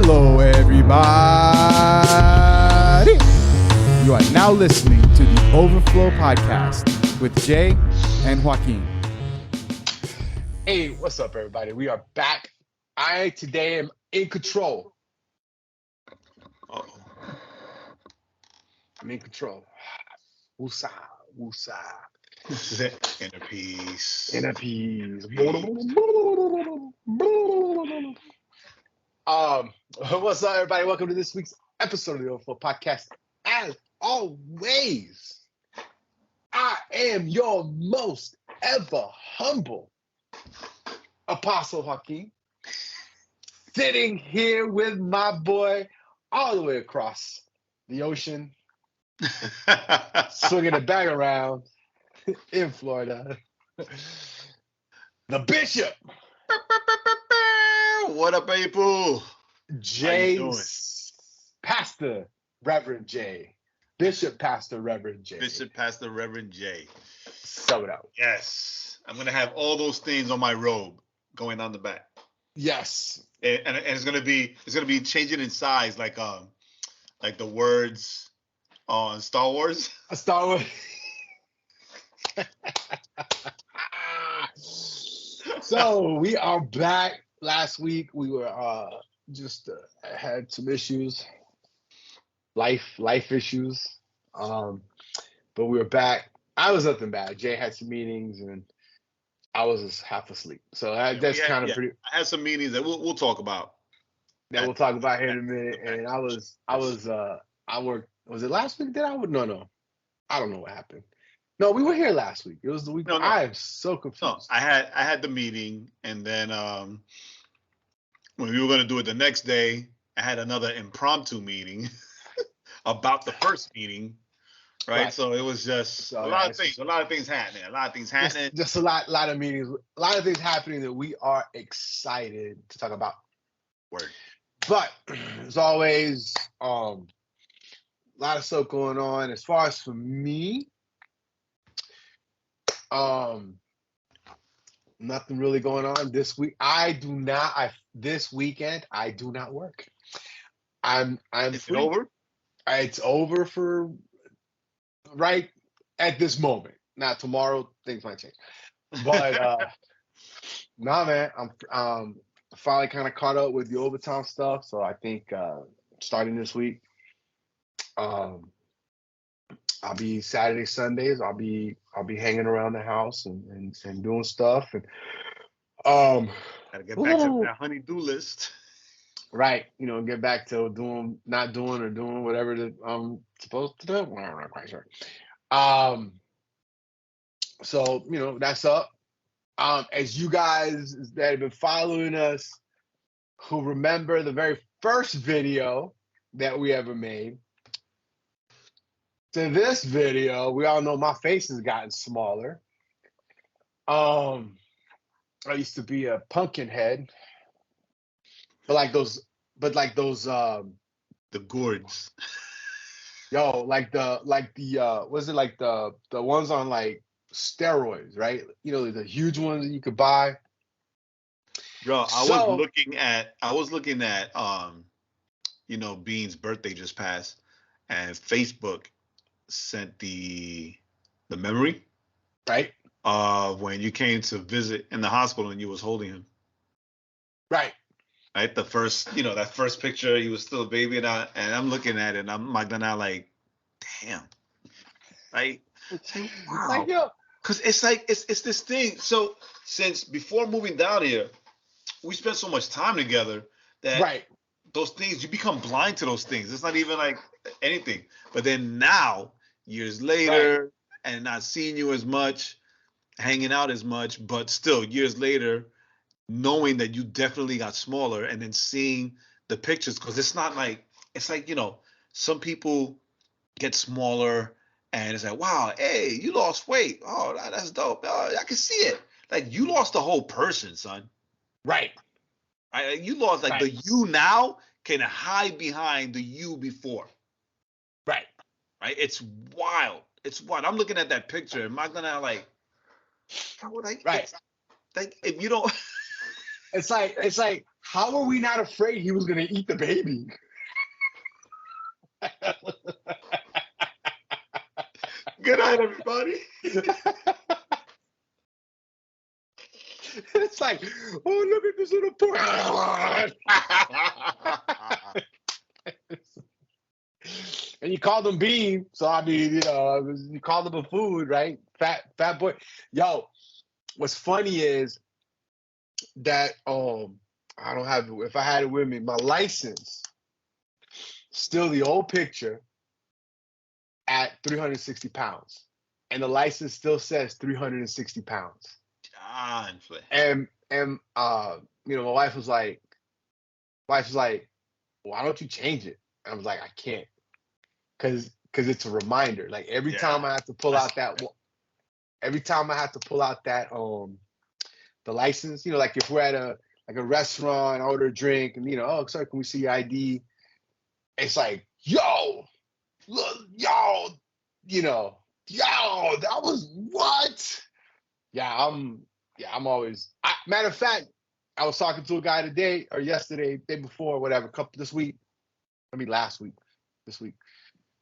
Hello, everybody. You are now listening to the Overflow Podcast with Jay and Joaquin. Hey, what's up, everybody? We are back. I today am in control. I'm in control. Woosah, woosah. Inner peace. Inner peace. What's up, everybody? Welcome to this week's episode of the Overflow Podcast. As always, I am your most ever humble Apostle Joaquin, sitting here with my boy all the way across the ocean, swinging it back around in Florida. The Bishop. What up, people? Jay, Pastor Reverend Jay. Bishop Pastor Reverend Jay. Bishop Pastor Reverend Jay. Sum it out. Yes. I'm going to have all those things on my robe going on the back. Yes. And it's going to be changing in size like the words on Star Wars. Star Wars. So we are back. Last week we were had some issues, life issues. But we were back. I was nothing bad. Jay had some meetings and I was just half asleep. So that's kind of pretty. I had some meetings that we'll talk about. That we'll talk about here in a minute. And I worked. Was it last week that I would? No. I don't know what happened. No, we were here last week. It was the week. No. I am so confused. No, I had the meeting, and then when we were going to do it the next day, I had another impromptu meeting about the first meeting, right? So it was just a lot of things happening. Just a lot of meetings, a lot of things happening that we are excited to talk about. Word. But as always, a lot of stuff going on. As far as for me, nothing really going on this week. This weekend I do not work. I'm Is free. it over? It's over for right at this moment. Now tomorrow things might change. But nah, man, I'm finally kind of caught up with the overtime stuff. So I think starting this week, I'll be Saturday, Sundays. I'll be hanging around the house and doing stuff and Gotta get back to that honey-do list. Right, get back to doing whatever that I'm supposed to do. I'm not quite sure. So that's up. As you guys that have been following us, who remember the very first video that we ever made. To this video, we all know my face has gotten smaller. I used to be a pumpkin head, but those the gourds. Yo, was it like the ones on like steroids, right? The huge ones that you could buy. Bro, I was looking at Bean's birthday just passed, and Facebook sent the memory, right, of when you came to visit in the hospital and you was holding him, right, the first that first picture, he was still a baby, and I'm looking at it and I'm like damn, right? It's like, wow. Because it's this thing. So since before moving down here, we spent so much time together that those things, you become blind to those things. It's not even like anything. But then now, years later, and not seeing you as much, hanging out as much, but still years later, knowing that you definitely got smaller, and then seeing the pictures, because it's like some people get smaller and it's like, wow, hey, you lost weight. Oh, that's dope. Oh, I can see it. Like, you lost the whole person, son. Right. You lost the you now can hide behind the you before. Right. It's wild. It's wild. I'm looking at that picture. Am I gonna right? If you don't, it's like how are we not afraid he was gonna eat the baby? Good night, everybody. It's like, oh, look at this little poor. And you called him Bean, so I mean, you called him a food, right? Fat boy. Yo, what's funny is that I don't have it. If I had it with me, my license, still the old picture at 360 pounds, and the license still says 360 pounds. John Flynn. And my wife was like, why don't you change it? And I was like, I can't, because it's a reminder. Like every time I have to pull out that, the license, like if we're at a restaurant, I order a drink, and oh, sorry, can we see your ID? It's like, yo, look, yo, that was what? I'm always. Matter of fact, I was talking to a guy today or yesterday, day before, whatever, this week. This week,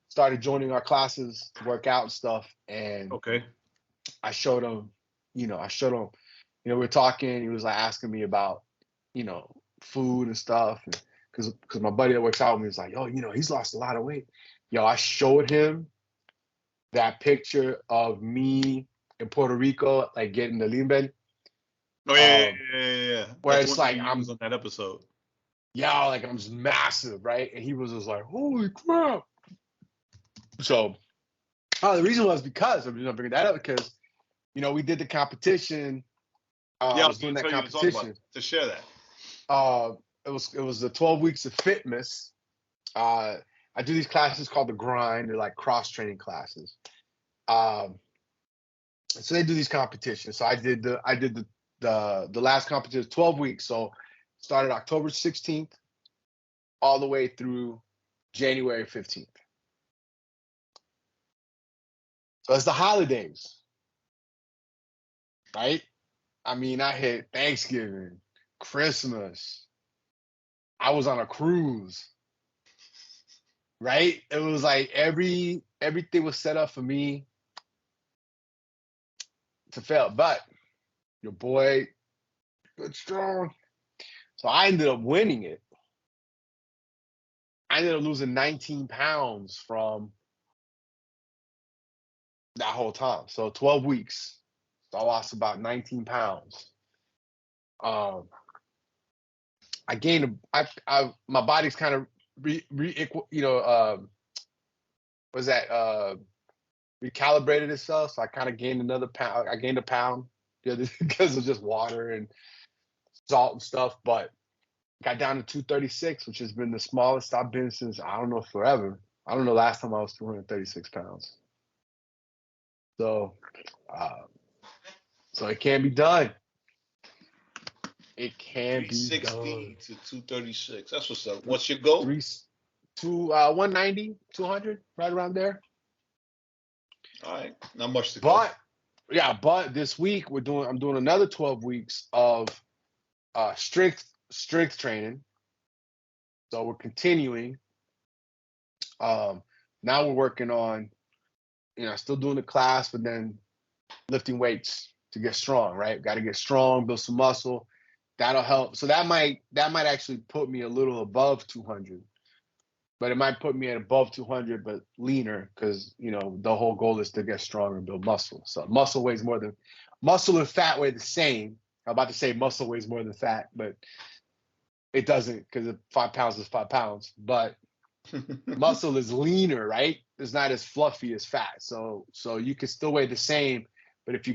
started joining our classes to work out and stuff, and Okay. I showed him, we're talking. He was like asking me about, food and stuff, because my buddy that works out with me was like, oh, he's lost a lot of weight. Yo, I showed him that picture of me in Puerto Rico, like getting the lean bend. Oh yeah. Where That's it's like I'm on that episode. Yeah, like I'm just massive, right? And he was just like, holy crap. So, the reason was because I'm bringing that up because, we did the competition. I was doing that competition to share that. It was the 12 weeks of fitness. I do these classes called the grind. They're like cross training classes. So they do these competitions. So I did the last competition, 12 weeks. So started October 16th all the way through January 15th. So it's the holidays, right? I mean, I hit Thanksgiving, Christmas. I was on a cruise, right? It was like everything was set up for me to fail, but your boy, good strong. So I ended up winning it. I ended up losing 19 pounds from that whole time. So 12 weeks. So I lost about 19 pounds. I gained my body's kind of recalibrated itself. So I kind of gained another pound. I gained a pound because of just water and salt and stuff, but got down to 236, which has been the smallest I've been since, I don't know, forever. I don't know last time I was 236 pounds. So it can be done. It can be done. 360 to 236. That's what's up. What's your goal? 190, 200, right around there. All right, not much to go. But this week I'm doing another 12 weeks of strength training. So we're continuing. Now we're working on, still doing the class, but then lifting weights to get strong, right? Got to get strong, build some muscle. That'll help. So that might actually put me a little above 200, but it might put me at above 200, but leaner, because the whole goal is to get stronger and build muscle. So muscle and fat weigh the same. I'm about to say muscle weighs more than fat, but it doesn't, because 5 pounds is 5 pounds. But muscle is leaner, right? It's not as fluffy as fat. So you can still weigh the same, but if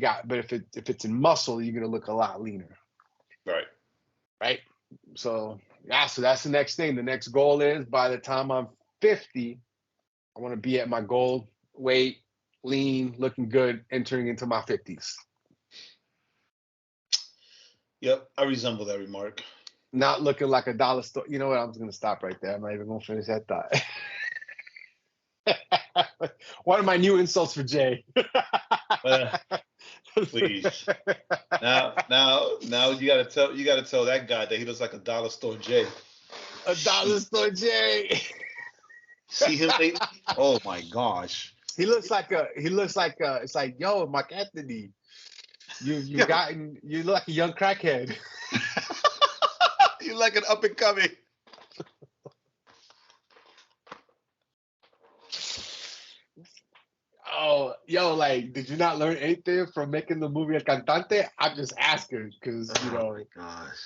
it's in muscle, you're gonna look a lot leaner. Right. So that's the next thing. The next goal is, by the time I'm 50, I want to be at my goal weight, lean, looking good, entering into my 50s. Yep, I resemble that remark. Not looking like a dollar store. You know what? I'm just gonna stop right there. I'm not even gonna finish that thought. One of my new insults for Jay. Please. Now you gotta tell that guy that he looks like a dollar store J. A dollar store J. See him lately? Oh my gosh. He looks like it's like, yo, Mark Anthony, you Yo. you look like a young crackhead. You like an up and coming. Oh, yo, like, did you not learn anything from making the movie El Cantante? I'm just asking because Oh my gosh.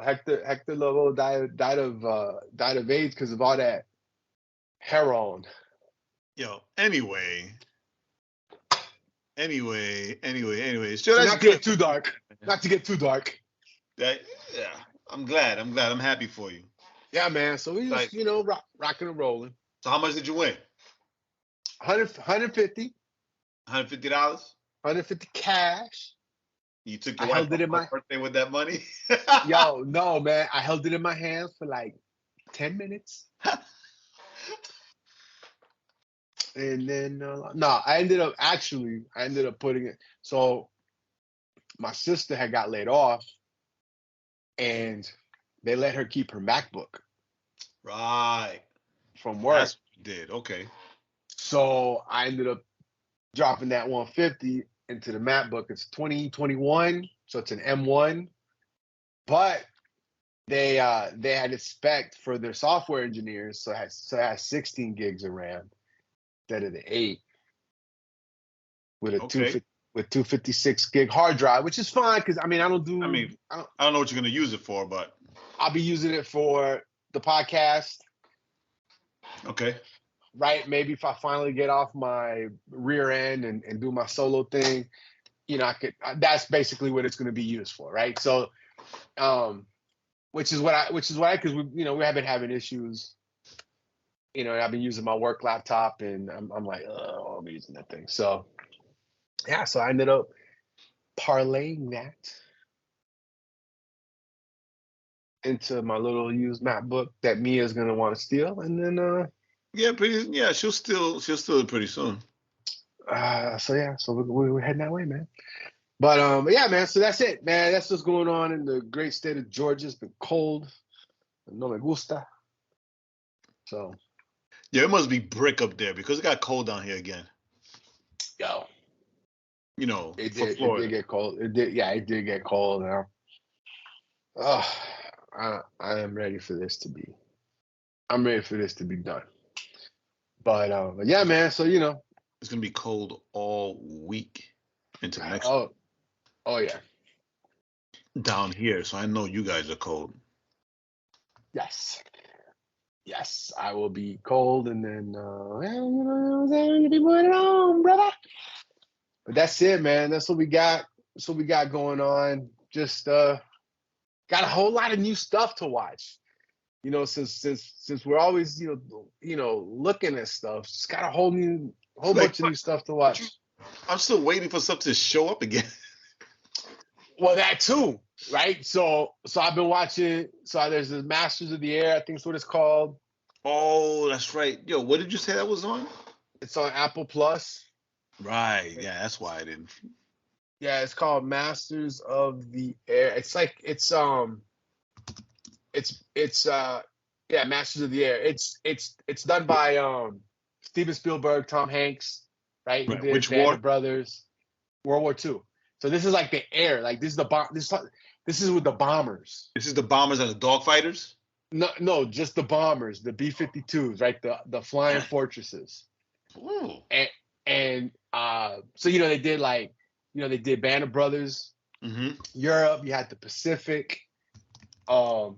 Hector Lavoe died of AIDS because of all that heroin. Yo, anyway. So So that's not to get too dark. Not to get too dark. Yeah, I'm glad. I'm happy for you. Yeah, man. So we just, Like- rocking and rolling. So how much did you win? 150. $150? 150 cash. You took I your held wife it on in her birthday with that money? Yo, no, man. I held it in my hands for like 10 minutes. And then, I ended up putting it. So my sister had got laid off and they let her keep her MacBook Right. from work. That's what you did. Okay. So I ended up dropping that 150 into the MacBook. It's 2021, so it's an M1. But they had it spec'd for their software engineers, so it has 16 gigs of RAM instead of the 8 with a 256 gig hard drive, which is fine because I don't know what you're gonna use it for, but I'll be using it for the podcast. Okay. Right? Maybe if I finally get off my rear end and do my solo thing, that's basically what it's going to be used for, right? So, which is why because we have been having issues. I've been using my work laptop and I'm like, oh, I'm using that thing. So, yeah, so I ended up parlaying that into my little used MacBook that Mia's going to want to steal, and then she'll steal it pretty soon. So we're heading that way, man. But yeah, man. So that's it, man. That's what's going on in the great state of Georgia. It's been cold. No me gusta. So yeah, it must be brick up there because it got cold down here again. Yo, it did get cold. It did get cold now. I am ready for this to be. I'm ready for this to be done. But yeah, man. So it's gonna be cold all week into next. Oh yeah. Down here, so I know you guys are cold. Yes, I will be cold, and then you'll be moving on, brother. But that's it, man. That's what we got. That's what we got going on. Just got a whole lot of new stuff to watch. Since we're always looking at stuff, just got a whole bunch of new stuff to watch. I'm still waiting for stuff to show up again. Well, that too, right? So I've been watching. So there's the Masters of the Air, I think is what it's called. Oh, that's right. Yo, what did you say that was on? It's on Apple Plus. Right. Yeah, that's why I didn't. Yeah, it's called Masters of the Air. It's like it's Masters of the Air. It's done by Steven Spielberg, Tom Hanks, right? Who did Which Band war? of Brothers, World War II. So this is like the air. Like this is the bomb. This is with the bombers. This is the bombers and the dogfighters? No, just the bombers, the B-52s, right? The flying fortresses. Ooh. And so they did they did Band of Brothers. Mm-hmm. Europe, you had the Pacific. In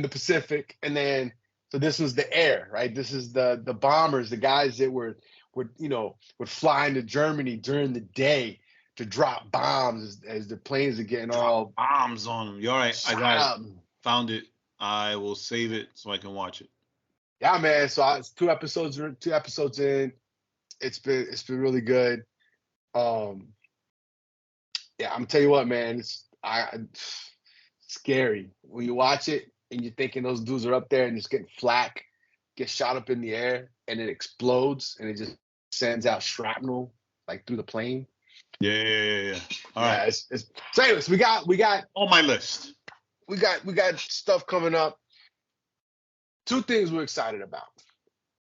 the Pacific, and then so this was the air, right? This is the bombers, the guys that would fly into Germany during the day to drop bombs as the planes are getting all bombs on them. You're all right. I got it. up. Found it. I will save it so I can watch it. Yeah, man. So it's two episodes in. It's been really good. Yeah, I'm tell you what, man. It's scary when you watch it and you're thinking those dudes are up there and just getting flak, get shot up in the air, and it explodes and it just sends out shrapnel like through the plane. Yeah. All right. So anyways, we got On my list. we got stuff coming up. Two things we're excited about.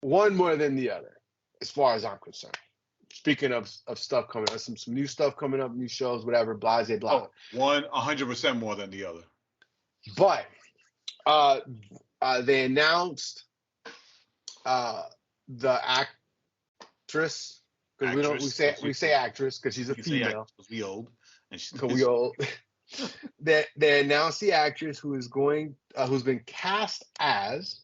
One more than the other, as far as I'm concerned. Speaking of stuff coming up, some new stuff coming up, new shows, whatever, blah, blah, blah. Oh, one 100% more than the other. But they announced the actress, because we say actress because she's a female. We old. And we old. They announced the actress who's been cast as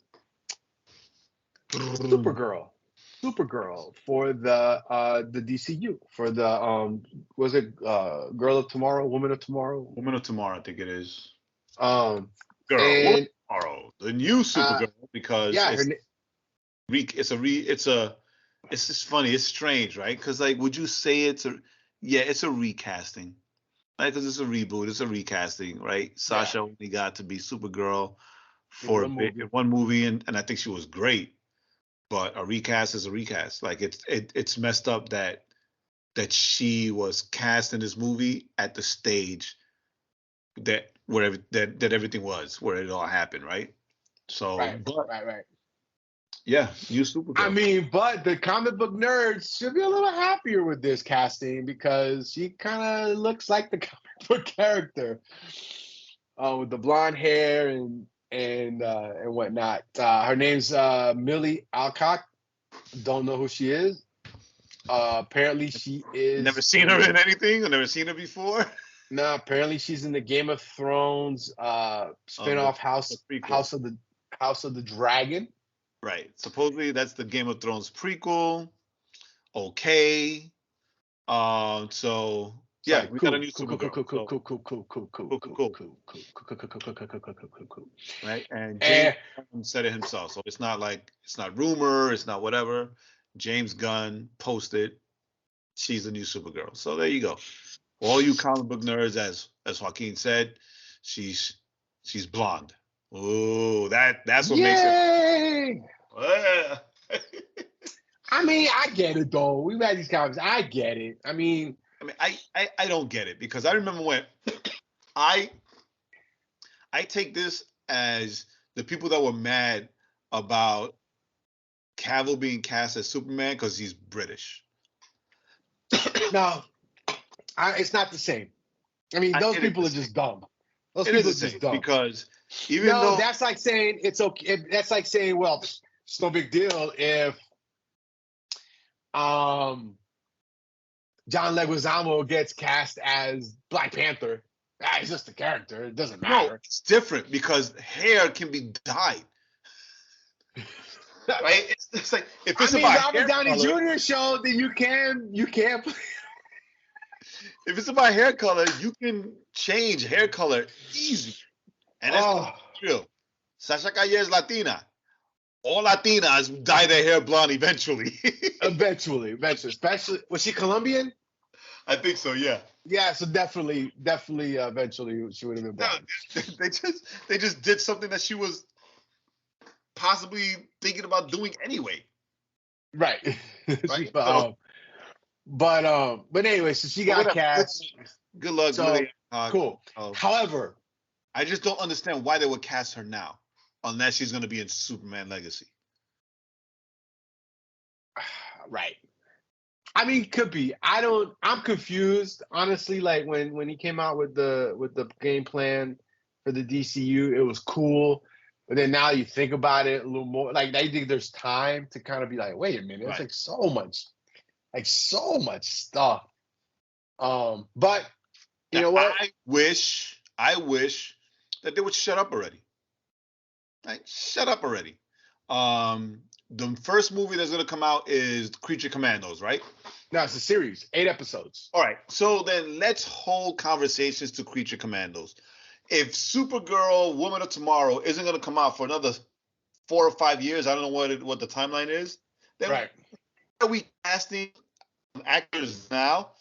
Supergirl for the DCU, for the was it Girl of Tomorrow, Woman of Tomorrow? Woman of Tomorrow, I think it is. Woman of Tomorrow, the new Supergirl, because it's just funny, it's strange, right? Because like, would you say it's a recasting, right? Because it's a reboot, it's a recasting, right? Sasha only got to be Supergirl for one movie, and I think she was great. But a recast is a recast. Like it's messed up that she was cast in this movie at the stage that everything was, where it all happened, right? So right. Yeah, new Supergirl. I mean, but the comic book nerds should be a little happier with this casting because she kind of looks like the comic book character with the blonde hair and whatnot. Her name's Millie Alcock. Don't know who she is. Apparently, she is. Never seen her in anything. I've never seen her before. No, apparently she's in the Game of Thrones spinoff House of the Dragon. Right. Supposedly that's the Game of Thrones prequel. Okay. So yeah, we got a new Supergirl. Cool. Right. And James Gunn said it himself. So it's not rumor, it's not whatever. James Gunn posted she's the new Supergirl. So there you go. All you comic book nerds, as Joaquin said, she's blonde. Oh, that's what makes it. I mean, I get it though. We've had these comics. I get it. I mean, I don't get it because I remember when I take this as the people that were mad about Cavill being cast as Superman because he's British. No, it's not the same. I mean, those people are just dumb. Those people are just dumb. Because even though that's like saying it's okay. That's like saying, well, it's no big deal if John Leguizamo gets cast as Black Panther. It's just a character. It doesn't matter. No, it's different because hair can be dyed. Right? It's like if it's about Robert Downey Jr. show, then you can't. If it's about hair color, you can change hair color easy. And that's true. Sasha Calle is Latina. All Latinas dye their hair blonde eventually. Eventually. Especially, was she Colombian? I think so, yeah. Yeah, so definitely, eventually she would have been blonde. No, they just did something that she was possibly thinking about doing anyway. Right. But anyway, so she got cast. Good luck. So, cool. However, I just don't understand why they would cast her now, unless she's going to be in Superman Legacy. Right. I mean, could be. I'm confused, honestly. Like when he came out with the game plan for the DCU, it was cool. But then now you think about it a little more, like I think there's time to kind of be like, wait a minute, it's like so much stuff. But you know what? I wish that they would shut up already. Like, shut up already. The first movie that's gonna come out is Creature Commandos, right? No, it's a series, 8 episodes. All right. So then let's hold conversations to Creature Commandos. If Supergirl, Woman of Tomorrow isn't gonna come out for another 4 or 5 years, I don't know what the timeline is. Then why are we casting actors now?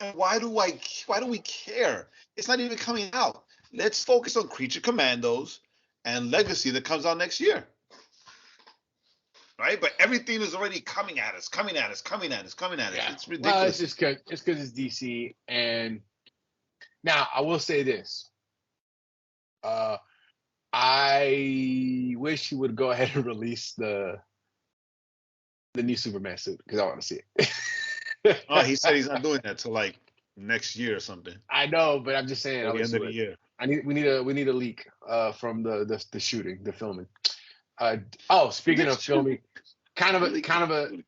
And why do we care? It's not even coming out. Let's focus on Creature Commandos and Legacy that comes out next year. right? But everything is already coming at us, coming at us, coming at us, coming at us. Yeah. It's Well, ridiculous. it's because it's DC. And now I will say this. I wish he would go ahead and release the new Superman suit because I want to see it. Oh, he said he's not doing that till like next year or something, I know, but I'm just saying. or the end of the year. We need a leak from the shooting, the filming. Speaking of filming, kind of an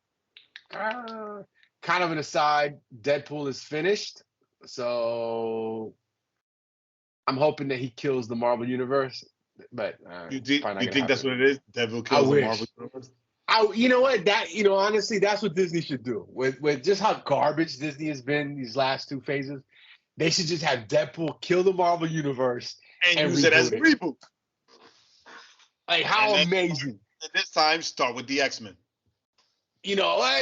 aside. Deadpool is finished, so I'm hoping that he kills the Marvel universe. But You think that's what it is? Devil I kills the wish. Marvel universe. You know what? Honestly, that's what Disney should do. With just how garbage Disney has been these last two phases, they should just have Deadpool kill the Marvel universe And use it as a reboot. Like, how amazing. And this time, start with the X-Men.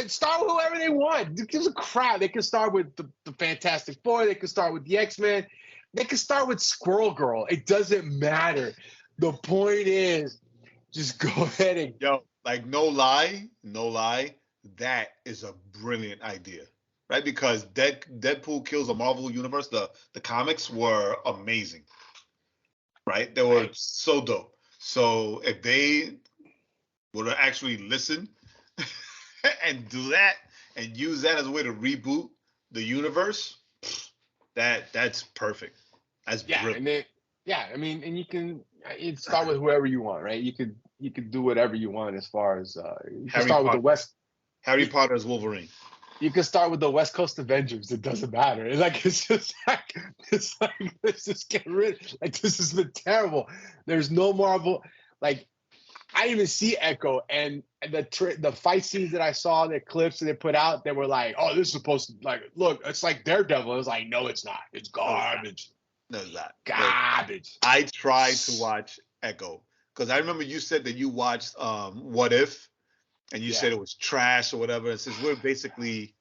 Start with whoever they want. It gives a crap. They can start with the Fantastic Four. They can start with the X-Men. They can start with Squirrel Girl. It doesn't matter. The point is, just go ahead and... Yo, like, no lie, that is a brilliant idea, right? Because Deadpool kills the Marvel universe. The comics were amazing, right? They were so dope. So if they would actually listen and do that and use that as a way to reboot the universe, that's perfect. That's brilliant. And then and you can start with whoever you want, right? You could do whatever you want as far as you can start with the West. Harry Potter as Wolverine. You can start with the West Coast Avengers. It doesn't matter. It's just let's just get rid. Like, this has been terrible. There's no Marvel. Like, I didn't even see Echo, and the fight scenes that I saw, the clips that they put out, they were like, "Oh, this is supposed to look. It's like Daredevil." I was like, "No, it's not. It's garbage. No, it's not. Garbage." I tried to watch Echo because I remember you said that you watched What If, and you said it was trash or whatever. And since we're basically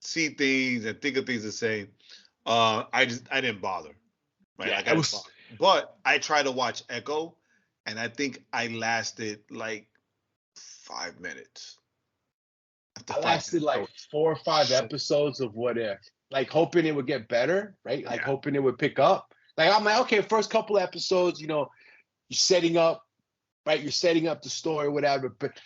see things and think of things the same, I didn't bother. Right? Yeah, but I tried to watch Echo, and I think I lasted like 5 minutes. I lasted like 4 or 5 episodes of What If, like hoping it would get better, right? Like hoping it would pick up. Like, I'm like, okay, first couple episodes, you're setting up, right? You're setting up the story, whatever. But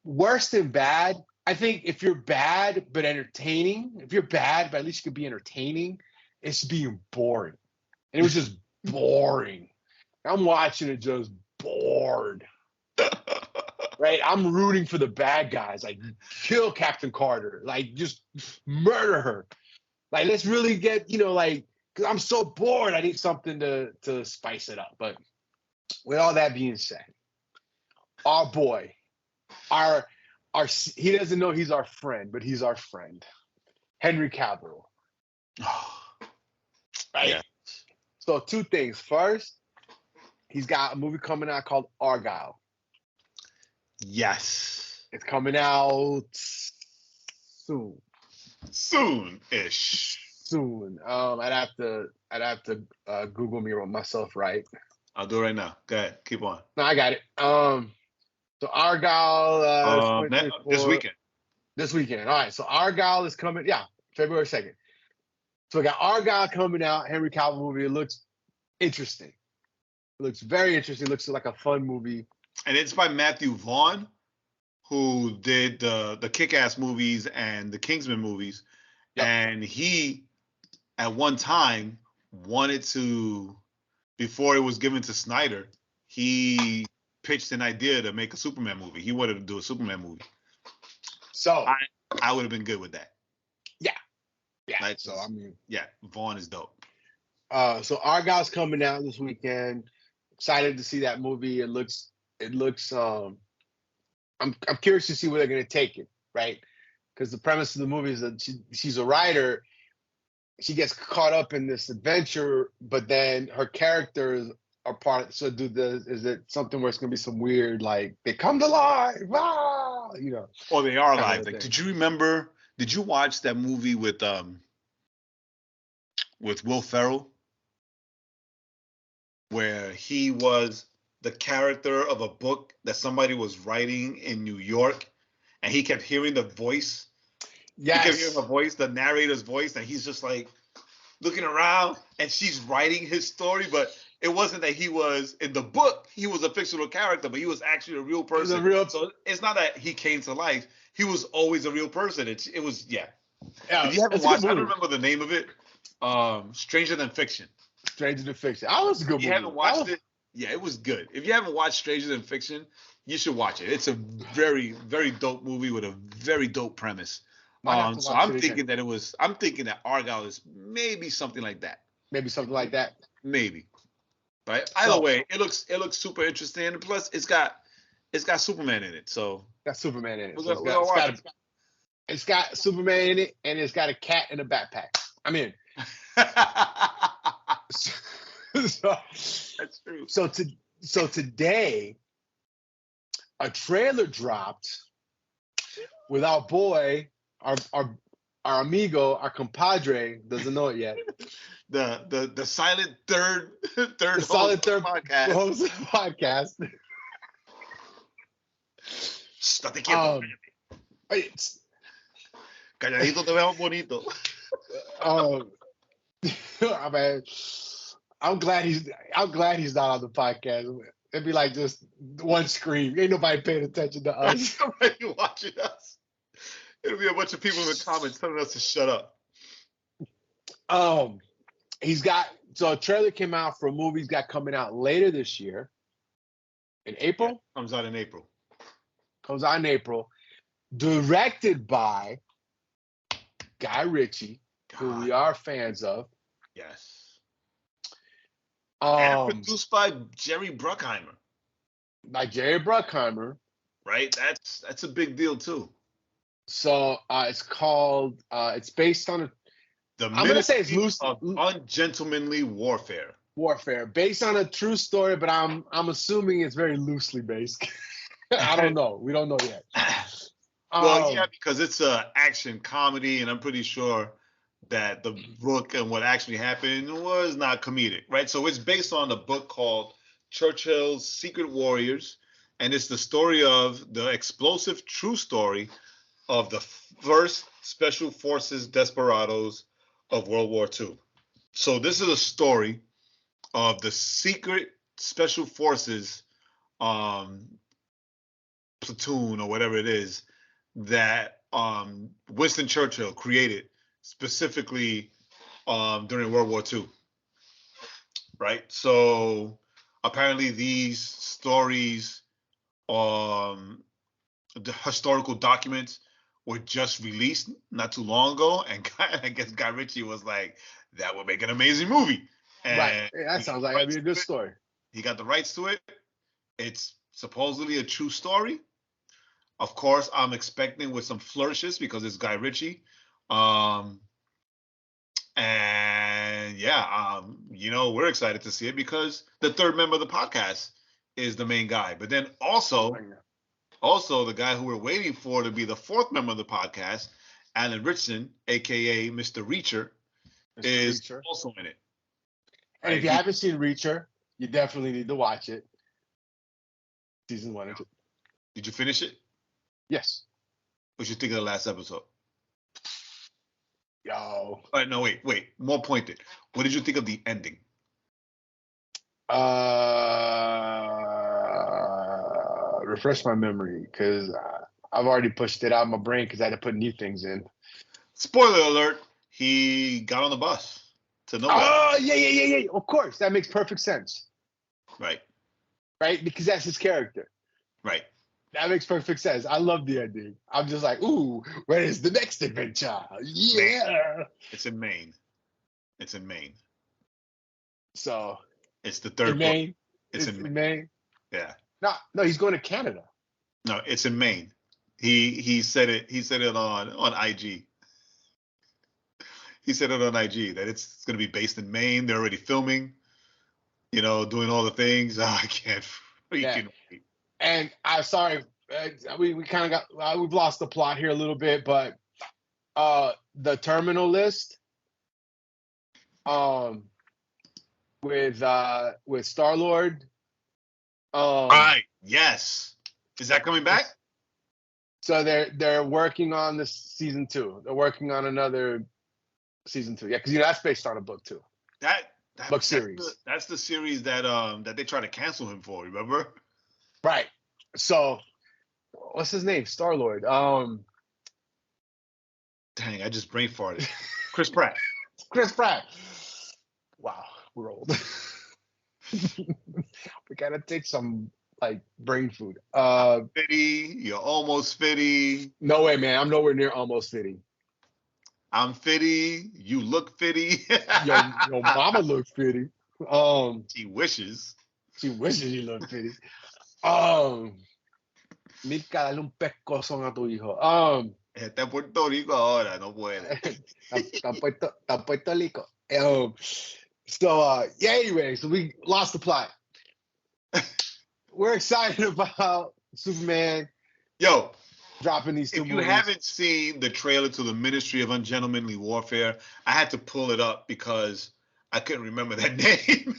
worse than bad, I think if you're bad but entertaining, if you're bad but at least you could be entertaining, it's being boring. And it was just boring. I'm watching it just bored. Right? I'm rooting for the bad guys. Like, kill Captain Carter. Like, just murder her. Like, let's really get, because I'm so bored. I need something to spice it up. But with all that being said, our boy, he doesn't know he's our friend, but he's our friend. Henry Cavill. Right? Yeah. So 2 things. First, he's got a movie coming out called Argyle. Yes. It's coming out soon. Soon-ish. Soon. I'd have to Google me myself, right? I'll do it right now. Go ahead. Keep on. No, I got it. So Argyle this weekend. This weekend. All right. So Argyle is coming. Yeah, February 2nd. So we got Argyle coming out. Henry Cavill movie. It looks interesting. It looks very interesting. It looks like a fun movie. And it's by Matthew Vaughn, who did the Kick-Ass movies and the Kingsman movies. Yep. And he, at one time, wanted to, before it was given to Snyder, he pitched an idea to make a Superman movie. He wanted to do a Superman movie. So I would have been good with that. Yeah. Like, so I mean, Vaughn is dope. So Argyle's coming out this weekend. Excited to see that movie. It looks I'm curious to see where they're going to take it, right? Because the premise of the movie is that she's a writer. She gets caught up in this adventure, but then her characters are part of, so is it something where it's going to be some weird, like, they come to life, or they are alive. Like, did you watch that movie with Will Ferrell, where he was the character of a book that somebody was writing in New York, and he kept hearing the voice. Yes. He kept hearing the voice, the narrator's voice, and he's just like looking around, and she's writing his story, but it wasn't that he was in the book. He was a fictional character, but he was actually a real person. So it's not that he came to life. He was always a real person. It was. If you haven't watched, I don't remember the name of it. Stranger Than Fiction. Stranger Than Fiction. That was a good movie. You haven't watched it? Yeah, it was good. If you haven't watched Stranger Than Fiction, you should watch it. It's a very, very dope movie with a very dope premise. So I'm thinking that Argyle is maybe something like that. Maybe something like that. Maybe. Right. Either way, it looks super interesting. And plus, it's got Superman in it. So got Superman in it. It's got Superman in it, and it's got a cat in a backpack. I'm in. That's true. So today, a trailer dropped with our boy, our amigo, our compadre, doesn't know it yet. The silent third podcast. Host of the podcast. Estate quieto. Calladito te veo bonito. I mean, I'm glad he's not on the podcast. It'd be like just one scream. Ain't nobody paying attention to us. Nobody watching us. It'll be a bunch of people in the comments telling us to shut up. So a trailer came out for a movie he's got coming out later this year. In April? Yeah, comes out in April. Directed by Guy Ritchie, who we are fans of. Yes. And produced by Jerry Bruckheimer. Right? That's a big deal too. So it's called it's based on I'm gonna say it's loose of ungentlemanly warfare. Based on a true story, but I'm assuming it's very loosely based. I don't know. We don't know yet. Well, yeah, because it's a action comedy, and I'm pretty sure that the book and what actually happened was not comedic, right? So it's based on a book called Churchill's Secret Warriors, and it's the story of the explosive true story of the first Special Forces desperados of World War II. So this is a story of the secret Special Forces platoon or whatever it is that Winston Churchill created specifically during World War II, right? So apparently these stories, the historical documents were just released not too long ago, and I guess Guy Ritchie was like, that would make an amazing movie. And right, that sounds like that'd be a good story. He got the rights to it. It's supposedly a true story. Of course, I'm expecting with some flourishes because it's Guy Ritchie. And yeah, we're excited to see it because the third member of the podcast is the main guy. But then also the guy who we're waiting for to be the fourth member of the podcast, Alan Richardson, aka Mr. Reacher, is also in it. And if you haven't seen Reacher, you definitely need to watch it. Season 1 and 2. Did you finish it? Yes. What you think of the last episode? Yo. All right, no, wait. More pointed. What did you think of the ending? Refresh my memory, because I've already pushed it out of my brain because I had to put new things in. Spoiler alert, he got on the bus to nowhere. Oh, yeah. Of course. That makes perfect sense. Right, because that's his character. Right. That makes perfect sense. I love the ending. I'm just like, ooh, where is the next adventure? Yeah. It's in Maine. So. It's the third Maine. It's in Maine. Yeah. No, he's going to Canada. No, it's in Maine. He said it. He said it on IG. He said it on IG that it's going to be based in Maine. They're already filming. Doing all the things. Oh, I can't freaking wait. And I'm sorry, we kind of got we've lost the plot here a little bit, but the terminal list, with Star-Lord Um, Right. Yes. Is that coming back? So they're working on this season 2. They're working on another season 2. Yeah, because that's based on a book too. Book series. That's the series that that they tried to cancel him for. Remember? Right. So what's his name? Star-Lord. Dang, I just brain farted. Chris Pratt. Chris Pratt. Wow, we're old. We gotta take some like brain food. Fitty, you're almost fitty. No way, man. I'm nowhere near almost fitting. I'm fitty. You look fitty. Yo, mama looks fitting. She wishes. She wishes she looked fitting. Milka, dale un pescozón a tu hijo. Está en Puerto Rico ahora, no puede. Está Puerto Rico. Yeah, anyway, so we lost the plot. We're excited about Superman. Yo, dropping these 2 if you movies. haven't seen the trailer to the Ministry of Ungentlemanly Warfare, I had to pull it up because I couldn't remember that name.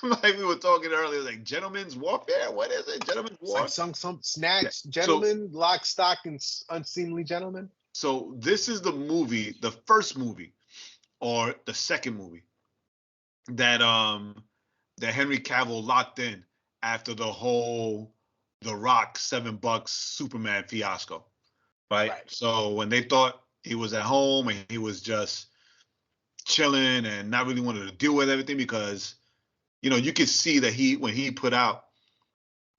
Like we were talking earlier, like Gentleman's Warfare. What is it? Gentleman's War? Like some snatch, Gentlemen, Lock, Stock, and Unseemly Gentlemen. So this is the movie, the first movie, or the second movie that that Henry Cavill locked in after the whole The Rock $7 Superman fiasco, right? So when they thought he was at home and he was just chilling and not really wanted to deal with everything because, you could see that when he put out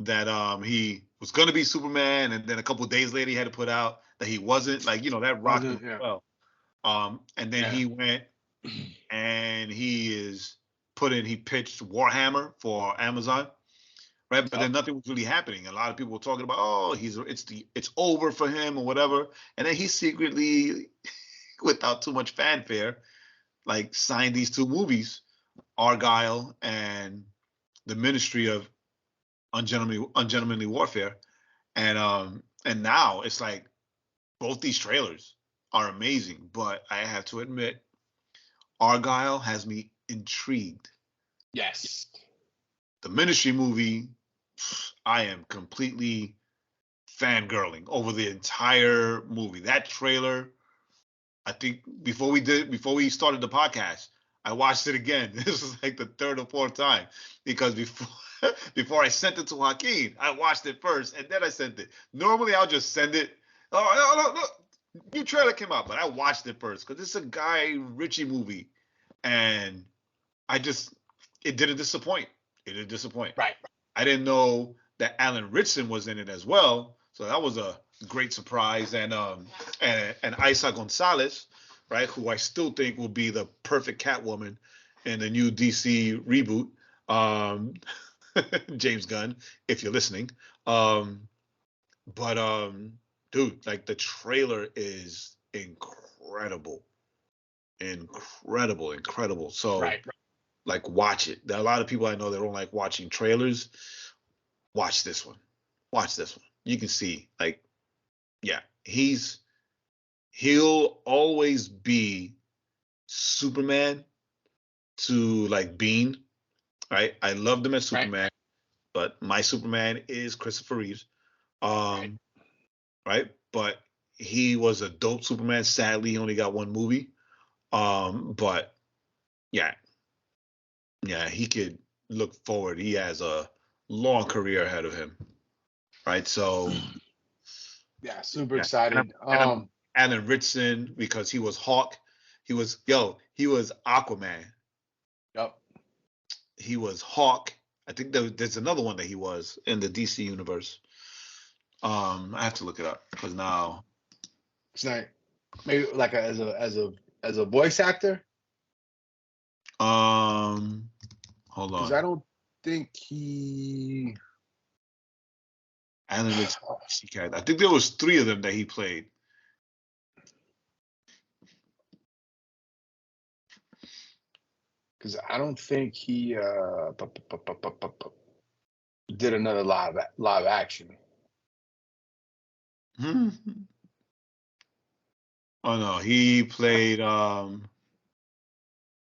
that he was going to be Superman, and then a couple of days later he had to put out that he wasn't, like, that rocked him well. And then he went and he pitched Warhammer for Amazon. Right, but then nothing was really happening. A lot of people were talking about, it's over for him or whatever. And then he secretly, without too much fanfare, like signed these 2 movies, Argyle and the Ministry of Ungentlemanly Warfare. And now it's like both these trailers are amazing, but I have to admit, Argyle has me intrigued. Yes. The Ministry movie, I am completely fangirling over the entire movie. That trailer, I think before we started the podcast, I watched it again. This was like the 3rd or 4th time because before I sent it to Joaquin, I watched it first and then I sent it. Normally I'll just send it. Oh, no, new trailer came out, but I watched it first because it's a Guy Ritchie movie, and it didn't disappoint. It didn't disappoint. Right. I didn't know that Alan Ritchson was in it as well, so that was a great surprise. And Isa Gonzalez, right, who I still think will be the perfect Catwoman in the new DC reboot. James Gunn, if you're listening. Dude, like the trailer is incredible. So like watch it. There are a lot of people I know that don't like watching trailers. Watch this one. You can see, like, yeah, he'll always be Superman to like Bean, right? I loved him as Superman, but my Superman is Christopher Reeves. Right? But he was a dope Superman. Sadly, he only got 1 movie. But yeah, he could look forward. He has a long career ahead of him. Right? So yeah, super excited. Alan Ritchson, because he was Hawk. He was Aquaman. Yep. He was Hawk. I think there's another one that he was in the DC universe. I have to look it up because now it's not maybe like as a voice actor. Hold on. Because I don't think he. Alan Ritchson. I think there was 3 of them that he played. Because I don't think he did another live action. Oh no, he played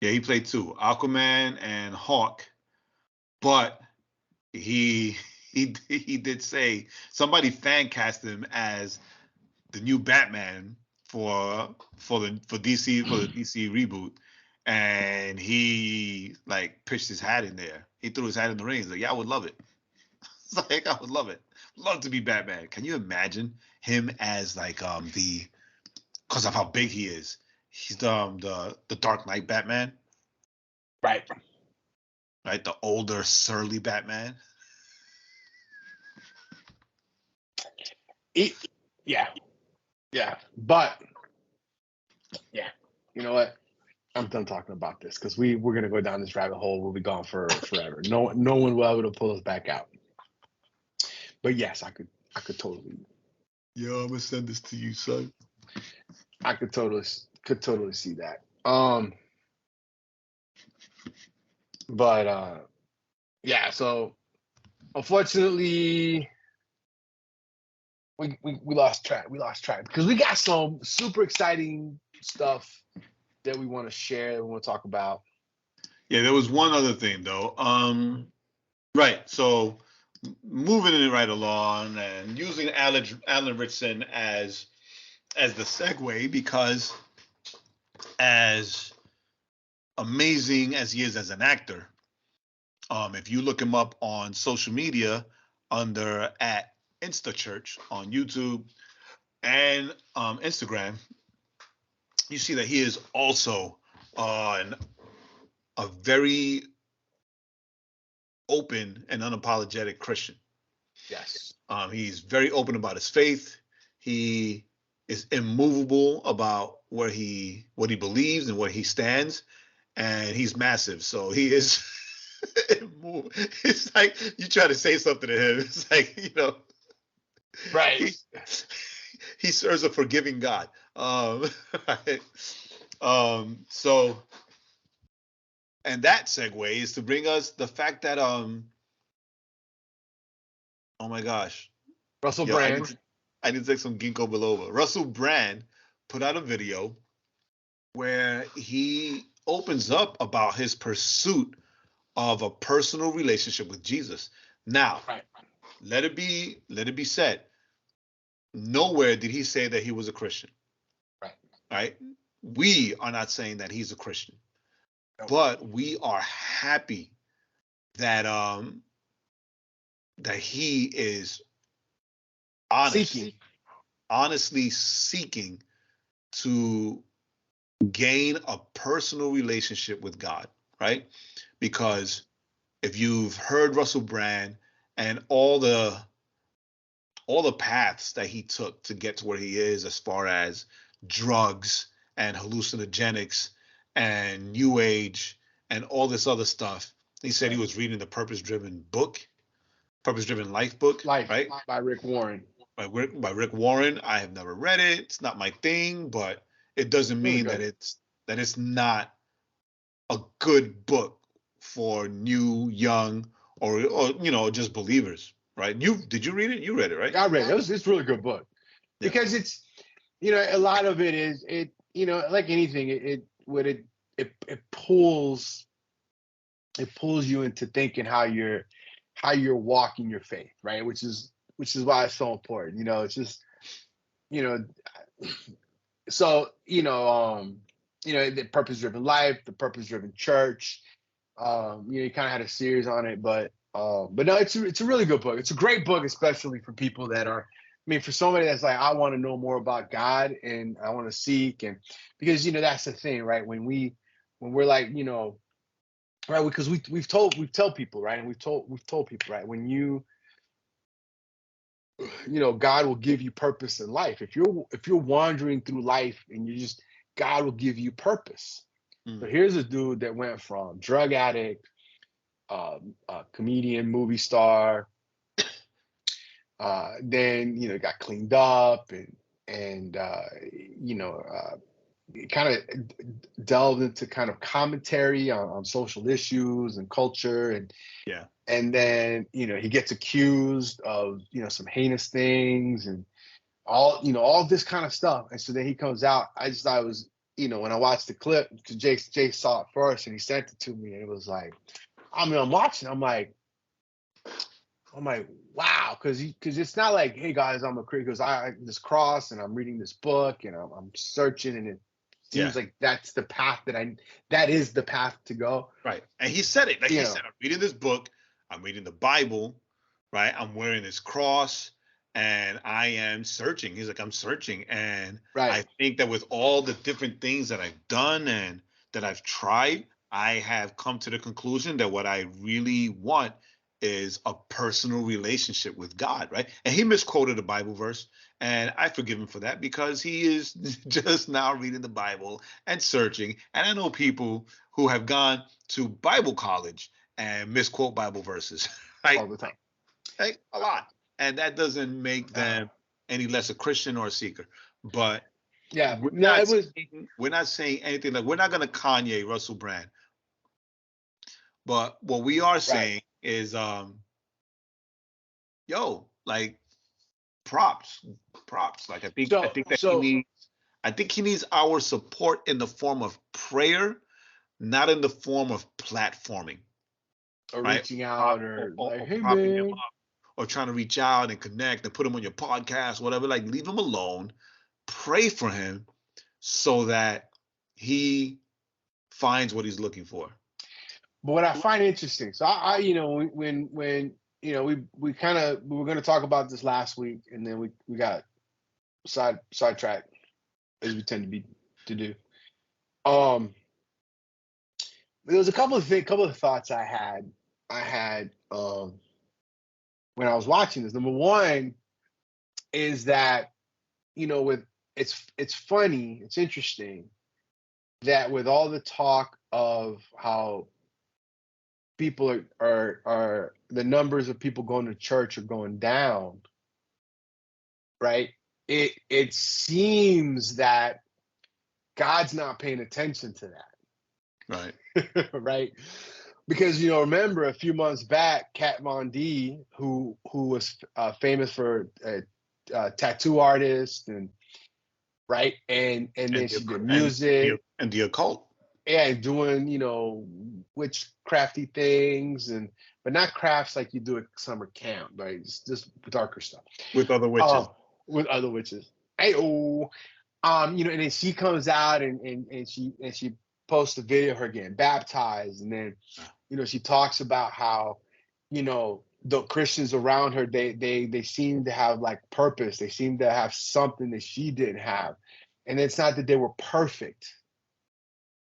he played 2, Aquaman and Hawk. But he did say somebody fan cast him as the new Batman for the DC reboot, and he like pitched his hat in there. He threw his hat in the ring. He's like, yeah, I would love it. It's like, I would love to be Batman. Can you imagine him as like because of how big he is? He's the Dark Knight Batman, Right. right? The older surly Batman. Yeah. But yeah, you know what? I'm done talking about this because we're gonna go down this rabbit hole. We'll be gone for forever. No one will be able to pull us back out. But yes, I could totally. Yo, I'm gonna send this to you, son. I could totally see that. But yeah. So unfortunately, we lost track. We lost track because we got some super exciting stuff that we want to share. We want to talk about. Yeah, there was one other thing though. Right. So moving it right along and using Alan Ritchson as the segue, because as amazing as he is as an actor, if you look him up on social media under at InstaChurch on YouTube and Instagram, you see that he is also a very open and unapologetic Christian. Yes. He's very open about his faith. He is immovable about what he believes and where he stands, and he's massive. So he is. It's like you try to say something to him. It's like, you know, right. He serves a forgiving God. Right? So, and that segue is to bring us the fact that oh my gosh, Russell Brand. I need to take some ginkgo biloba. Russell Brand put out a video where he opens up about his pursuit of a personal relationship with Jesus. Now, right. let it be said, nowhere did he say that he was a Christian. Right. Right? We are not saying that he's a Christian. Nope. But we are happy that that he is honestly seeking to gain a personal relationship with God, right? Because if you've heard Russell Brand and all the paths that he took to get to where he is, as far as drugs and hallucinogenics and new age and all this other stuff, he said he was reading the purpose-driven life book, right? By Rick Warren. By Rick Warren. I have never read it. It's not my thing, but it doesn't mean that it's not a good book for new, young, or you know, just believers, right? Did you read it? You read it, right? I read it. It's a really good book because it's, you know, a lot of it is you know, like anything, it pulls you into thinking how you're walking your faith, right? Which is why it's so important. You know, it's just, you know, so you know, the purpose-driven life, the purpose-driven church. You know, you kind of had a series on it, but no, it's a really good book. It's a great book, especially for people that are, I mean, for somebody that's like, I want to know more about God and I want to seek, and because, you know, that's the thing, right? When we're like, you know, right, because we tell people, right, and we've told people, right, when you know, God will give you purpose in life. If you're wandering through life and God will give you purpose. So here's a dude that went from drug addict, comedian, movie star, then, you know, got cleaned up and you know, kind of delved into kind of commentary on social issues and culture, and then, you know, he gets accused of, you know, some heinous things and all this kind of stuff. And so then he comes out. I just thought it was, you know, when I watched the clip, because Jay saw it first and he sent it to me, and it was like, I mean, I'm watching, I'm like, I'm like, wow, because it's not like, hey guys, I'm a Christian, because I this cross and I'm reading this book and I'm searching, and it seems like that's the path that is the path to go. Right. And he said it. Like You he know. said, I'm reading this book, I'm reading the Bible, right? I'm wearing this cross and I am searching. He's like, I'm searching. And Right. I think that with all the different things that I've done and that I've tried, I have come to the conclusion that what I really want is a personal relationship with God, right? And he misquoted a Bible verse, and I forgive him for that because he is just now reading the Bible and searching. And I know people who have gone to Bible college and misquote Bible verses, right? All the time. Like, a lot. And that doesn't make them any less a Christian or a seeker. But yeah, we're not saying anything like, we're not going to Kanye Russell Brand. But what we are saying is, yo, like, props. Like, I think he needs our support in the form of prayer, not in the form of platforming. Or right? reaching out or like, hey propping him man. up, or trying to reach out and connect and put him on your podcast, whatever. Like, leave him alone. Pray for him so that he finds what he's looking for. But what I find interesting, so I when we were going to talk about this last week, and then we got sidetracked, as we tend to do. There was a couple of thoughts I had when I was watching this. Number one is that, it's funny, it's interesting that with all the talk of how people are the numbers of people going to church are going down, right? It seems that God's not paying attention to that. Right. Right? Because, remember a few months back, Kat Von D, who was famous for a tattoo artist, and right, and then she did music and the occult. Yeah, doing witchcrafty things, but not crafts like you do at summer camp, right? It's just darker stuff With other witches. With other witches. And then she comes out and she posts a video of her getting baptized, and then she talks about how the Christians around her, they seem to have like purpose, they seem to have something that she didn't have, and it's not that they were perfect,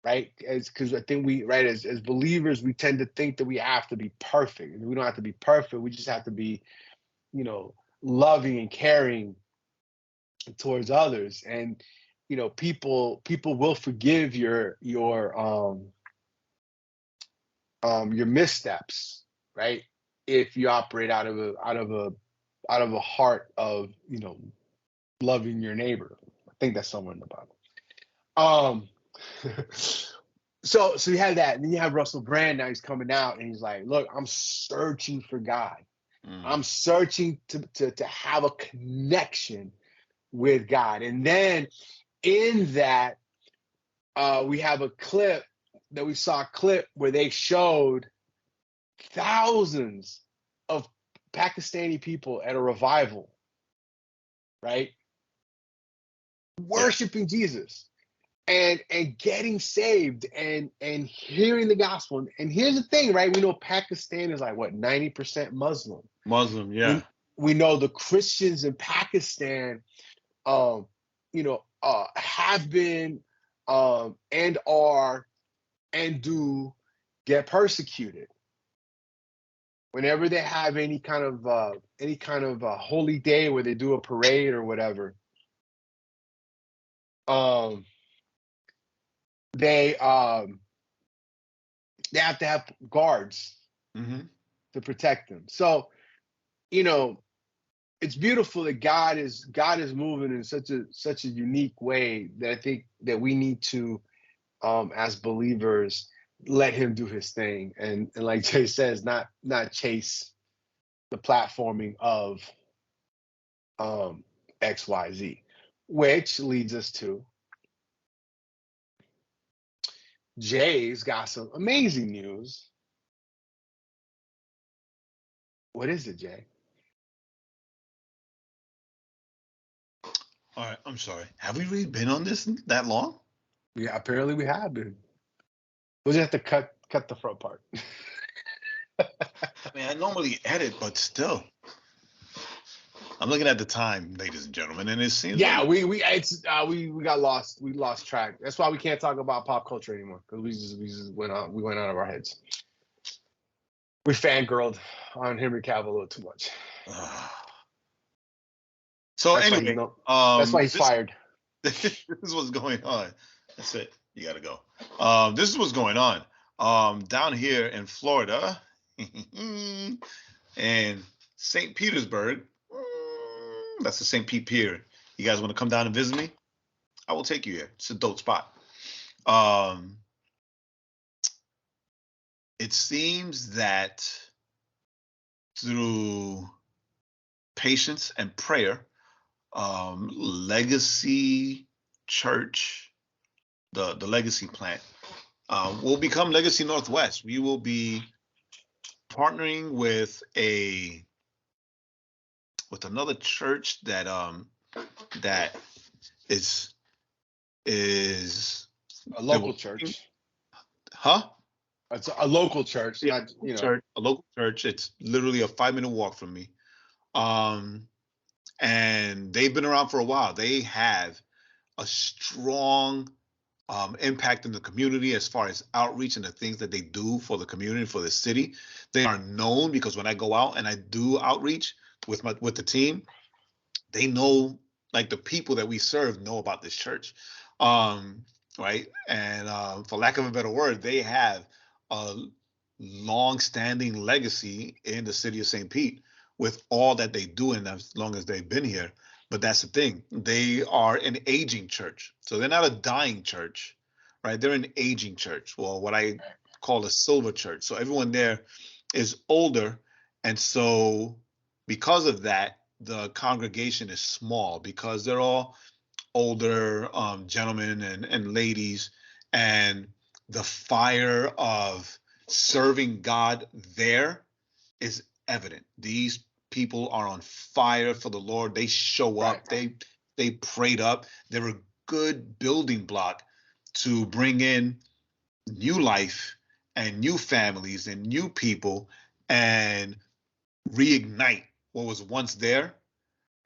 right? Because I think as believers, we tend to think that we have to be perfect, and we don't have to be perfect. We just have to be loving and caring towards others, and people will forgive your missteps, right? If you operate out of a heart of loving your neighbor. I think that's somewhere in the Bible. So you have that, and then you have Russell Brand. Now he's coming out and he's like, look, I'm searching for God. I'm searching to have a connection with God. And then in that, we have a clip where they showed thousands of Pakistani people at a revival, right? Worshiping Jesus and getting saved and hearing the gospel. And here's the thing, right? We know Pakistan is like, what, 90% Muslim. Yeah. We know the Christians in Pakistan, have been, and are, and do get persecuted. Whenever they have any kind of holy day where they do a parade or whatever, they have to have guards to protect them. So, it's beautiful that God is moving in such a unique way that I think that we need to, as believers, let him do his thing, and like Jay says, not chase the platforming of XYZ, which leads us to Jay's got some amazing news What is it, Jay? All right, I'm sorry. Have we really been on this that long? Yeah, apparently we have, dude. We'll just have to cut the front part. I mean, I normally edit, but still. I'm looking at the time, ladies and gentlemen, and it seems Yeah, like we got lost. We lost track. That's why we can't talk about pop culture anymore, because we just went out of our heads. We fangirled on Henry Cavill a little too much. So That's anyway, that's why he's fired. This is what's going on. That's it. You gotta go. This is what's going on. Down here in Florida, and St. Petersburg. That's the St. Pete Pier. You guys want to come down and visit me? I will take you here. It's a dope spot. It seems that through patience and prayer, Legacy Church, the Legacy plant, will become Legacy Northwest. We will be partnering with another church that is A local church. Huh? It's a local church, Yeah, not, you know. church, a local church. It's literally a 5-minute walk from me. And they've been around for a while. They have a strong impact in the community as far as outreach and the things that they do for the community, for the city. They are known because when I go out and I do outreach with the team, they know, like, the people that we serve know about this church, right? And for lack of a better word, they have a long-standing legacy in the city of St. Pete with all that they do, and as long as they've been here. But that's the thing. They are an aging church. So they're not a dying church, right? They're an aging church. Well, what I call a silver church. So everyone there is older. And so because of that, the congregation is small because they're all older gentlemen and ladies. And the fire of serving God there is evident. These people are on fire for the Lord. They show up. They prayed up. They're a good building block to bring in new life and new families and new people and reignite what was once there,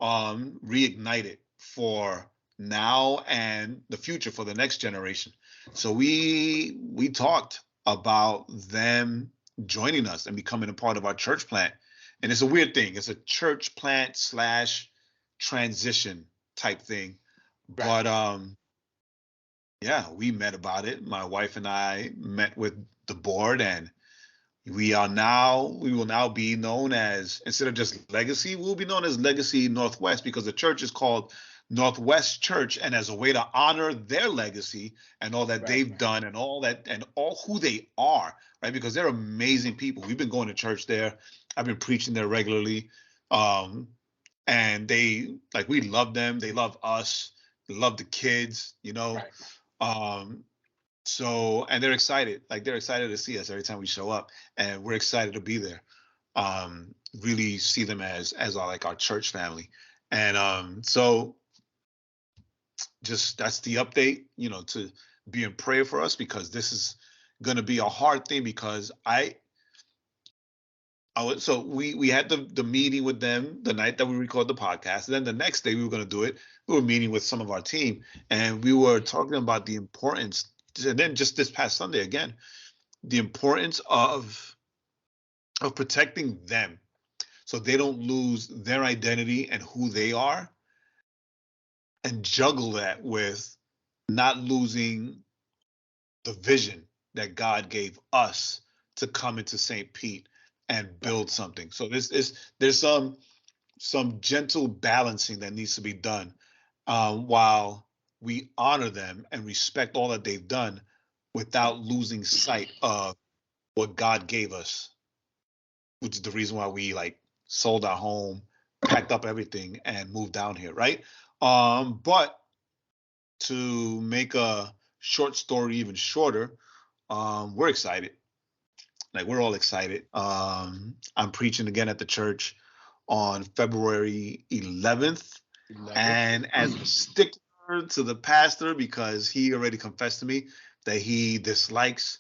reignite it for now and the future, for the next generation. So we talked about them joining us and becoming a part of our church plant. And it's a weird thing. It's a church plant / transition type thing. Right. But yeah, we met about it. My wife and I met with the board, and we will now be known as, instead of just Legacy, we'll be known as Legacy Northwest, because the church is called Northwest Church, and as a way to honor their legacy and all that they've done and all who they are, right? Because they're amazing people. We've been going to church there. I've been preaching there regularly. And we love them. They love us. They love the kids, you know. Right. So, and they're excited. They're excited to see us every time we show up, and we're excited to be there. Really see them as our church family. And so just that's the update, to be in prayer for us, because this is going to be a hard thing, because so we had the meeting with them the night that we recorded the podcast. And then the next day we were going to do it. We were meeting with some of our team, and we were talking about the importance. And then just this past Sunday again, the importance of protecting them so they don't lose their identity and who they are, and juggle that with not losing the vision that God gave us to come into St. Pete and build something. So there's some gentle balancing that needs to be done, while we honor them and respect all that they've done, without losing sight of what God gave us, which is the reason why we sold our home, packed up everything, and moved down here, right? But to make a short story even shorter, we're excited. Like we're all excited. I'm preaching again at the church on February 11th. 11. And as a sticker to the pastor, because he already confessed to me that he dislikes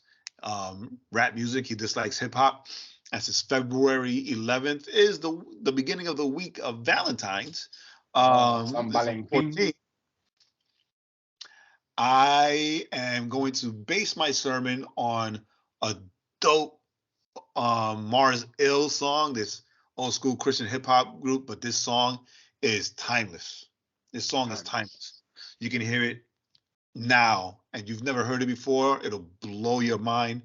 rap music, he dislikes hip hop. As it's February 11th is the beginning of the week of Valentine's. San This is Valentin. 14th. I am going to base my sermon on a dope Mars Ill song, this old school Christian hip hop group, but this song is timeless. This song is timeless. You can hear it now, and you've never heard it before, it'll blow your mind.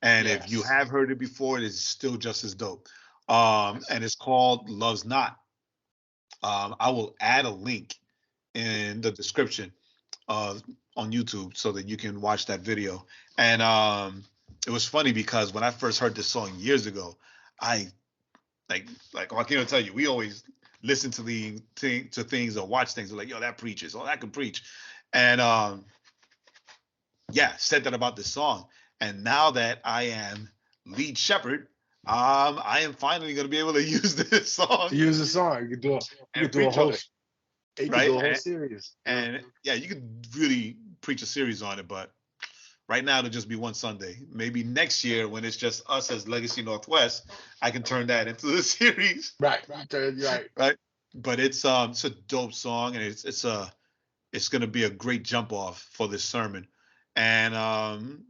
And if you have heard it before, it is still just as dope. And it's called Love's Not. I will add a link in the description on YouTube so that you can watch that video. And it was funny because when I first heard this song years ago, I like Joaquin will tell you, we always listen to things or watch things. We're like, yo, that preaches. Oh, that can preach. And said that about this song. And now that I am lead shepherd, I am finally going to be able to use this song. Use the song. You could do a whole, right? Do a whole series. And you could really preach a series on it, but right now it'll just be one Sunday. Maybe next year when it's just us as Legacy Northwest, I can turn that into the series. Right. But it's a dope song, and it's gonna be a great jump off for this sermon. And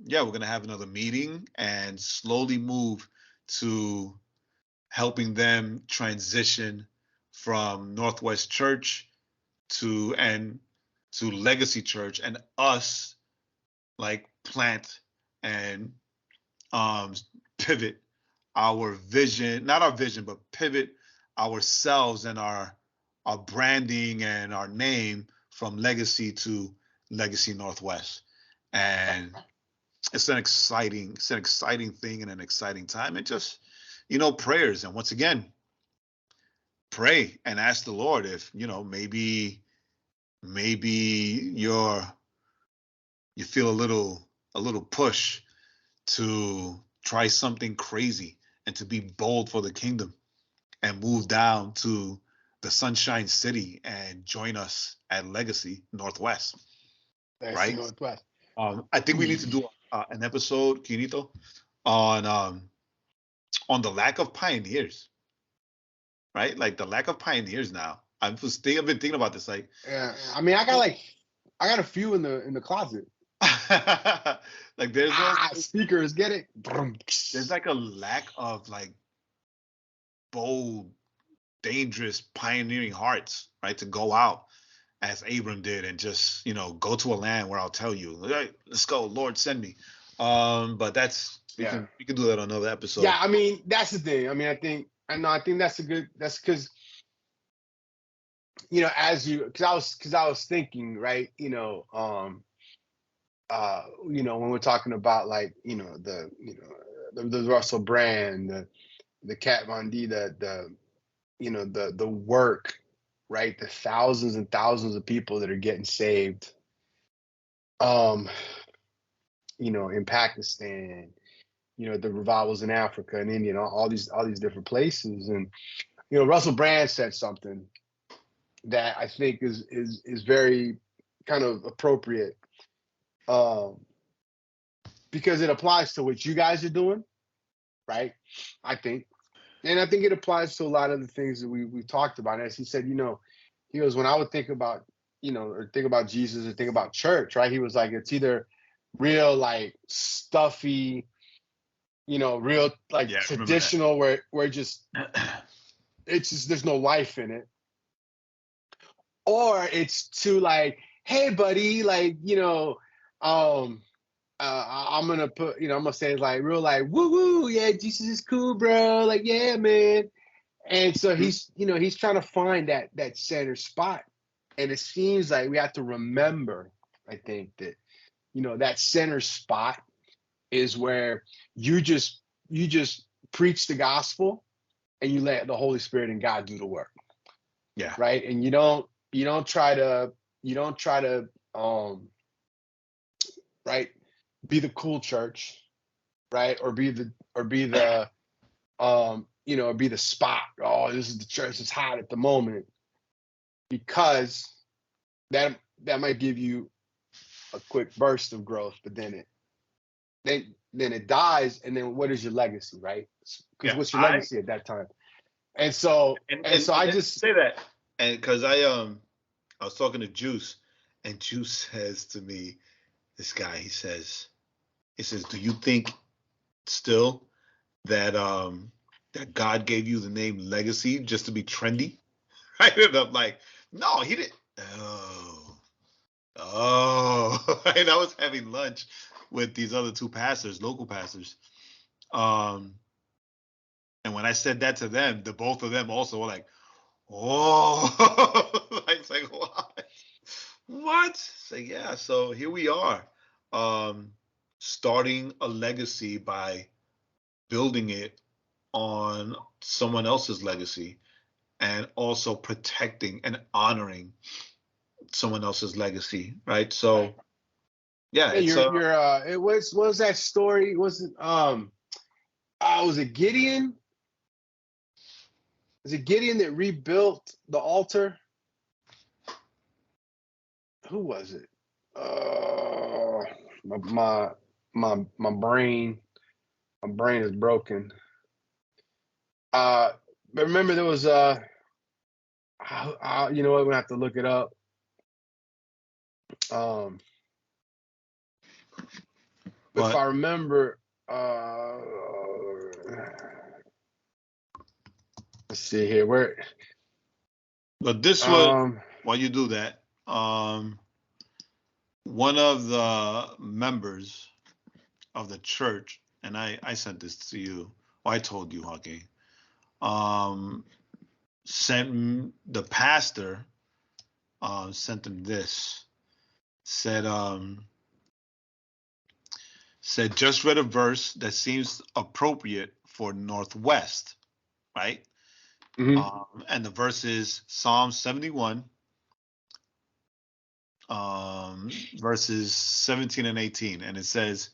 we're gonna have another meeting and slowly move to helping them transition from Northwest Church to Legacy Church, and us like plant and pivot our vision, not our vision, but pivot ourselves and our branding and our name from Legacy to Legacy Northwest. And it's an exciting thing and an exciting time. And just, prayers. And once again, pray and ask the Lord if, maybe you feel a little push to try something crazy and to be bold for the kingdom and move down to the Sunshine City and join us at Legacy Northwest. Right? Northwest. I think we need to do an episode, Quinito, on the lack of pioneers. Right? like the lack of pioneers now. I've been thinking about this. Like, I mean, I got a few in the closet. like there's speakers, get it? There's like a lack of like bold, dangerous, pioneering hearts, right? To go out as Abram did and just, go to a land where I'll tell you, hey, let's go, Lord, send me. But that's we can do that on another episode. Yeah, I mean, that's the thing. I mean, I think that's because because I was thinking, right, when we're talking about like, the Russell Brand, the Kat Von D, the work, right, the thousands and thousands of people that are getting saved, in Pakistan, the revivals in Africa and India, all these different places. And Russell Brand said something that I think is very kind of appropriate, because it applies to what you guys are doing, right? I think it applies to a lot of the things that we've talked about. As he said, he goes, when I would think about, or think about Jesus or think about church, right? He was like, it's either real like stuffy, real like traditional where just it's just there's no life in it, or it's too like, hey buddy, like I'm gonna put, I'm gonna say like real like woo woo, yeah, Jesus is cool, bro, like yeah, man. And so he's trying to find that center spot, and it seems like we have to remember, I think, that that center spot is where you just preach the gospel and you let the Holy Spirit and God do the work. Yeah. Right. And you don't try to right, be the cool church. right? Or be the be the spot. Oh, this is the church that's hot at the moment, because that might give you a quick burst of growth, but then it dies, and then what is your legacy, right? Because Yeah, what's your legacy at that time? And so I just say that, and because I was talking to Juice, and Juice says to me, this guy, he says, do you think still that that God gave you the name Legacy just to be trendy? I ended up like, no, he didn't. And I was having lunch with these other two pastors, local pastors. And when I said that to them, the both of them also were like, oh, I was like, what? What? So yeah, so here we are, starting a legacy by building it on someone else's legacy, and also protecting and honoring someone else's legacy, right? So yeah, hey, it's it was what was that story? Was it was it Gideon? Is it Gideon that rebuilt the altar? Who was it? My brain is broken. But remember there was you know what, we're gonna have to look it up. If I remember, let's see here. Where? But this was, while you do that, one of the members of the church, and I sent this to you, or I told you, Joaquin, sent the pastor, sent him this, said just read a verse that seems appropriate for Northwest, right? Mm-hmm. And the verse is Psalm 71, verses 17 and 18. And it says,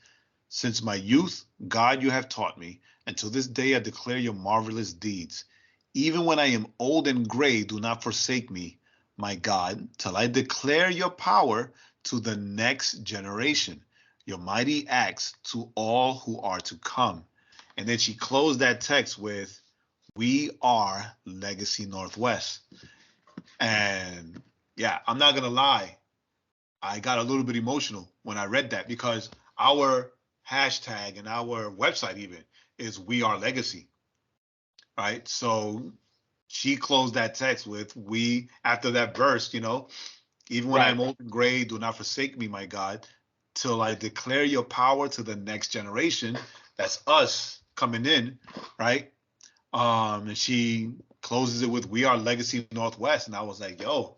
since my youth, God, you have taught me, and to this day I declare your marvelous deeds. Even when I am old and gray, do not forsake me, my God, till I declare your power to the next generation, your mighty acts to all who are to come. And then she closed that text with, we are Legacy Northwest. And yeah, I'm not going to lie, I got a little bit emotional when I read that, because our hashtag and our website even is We Are Legacy, right? So she closed that text with, we, after that verse, even when I'm old and gray, do not forsake me, my God, till I declare your power to the next generation. That's us coming in, right? And she closes it with, we are Legacy Northwest. And I was like, yo,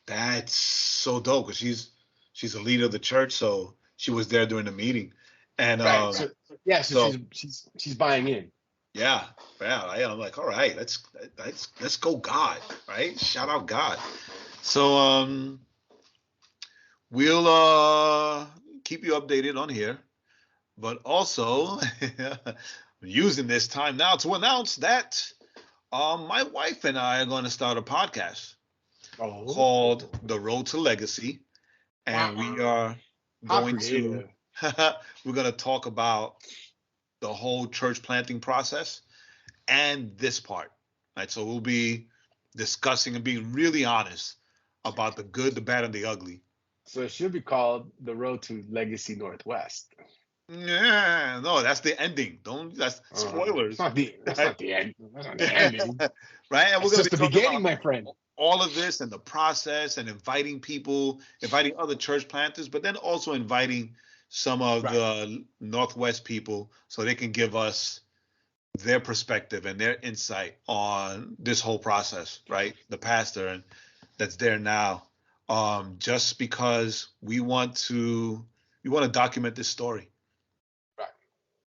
that's so dope, because she's a leader of the church, so she was there during the meeting. And so she's buying in. Yeah. I'm like, all right, let's go, God, right? Shout out God. So we'll keep you updated on here, but also using this time now to announce that my wife and I are going to start a podcast called The Road to Legacy, and we are going to we're going to talk about the whole church planting process and this part, right? So we'll be discussing and being really honest about the good, the bad, and the ugly. So it should be called The Road to Legacy Northwest. Yeah, no, that's the ending. That's spoilers. That's not the end. That's not the ending. Right? And we're going to be the beginning, my friend. All of this and the process, and inviting people, inviting other church planters, but then also inviting some of the Northwest people so they can give us their perspective and their insight on this whole process, right? The pastor and that's there now, just because we want to document this story,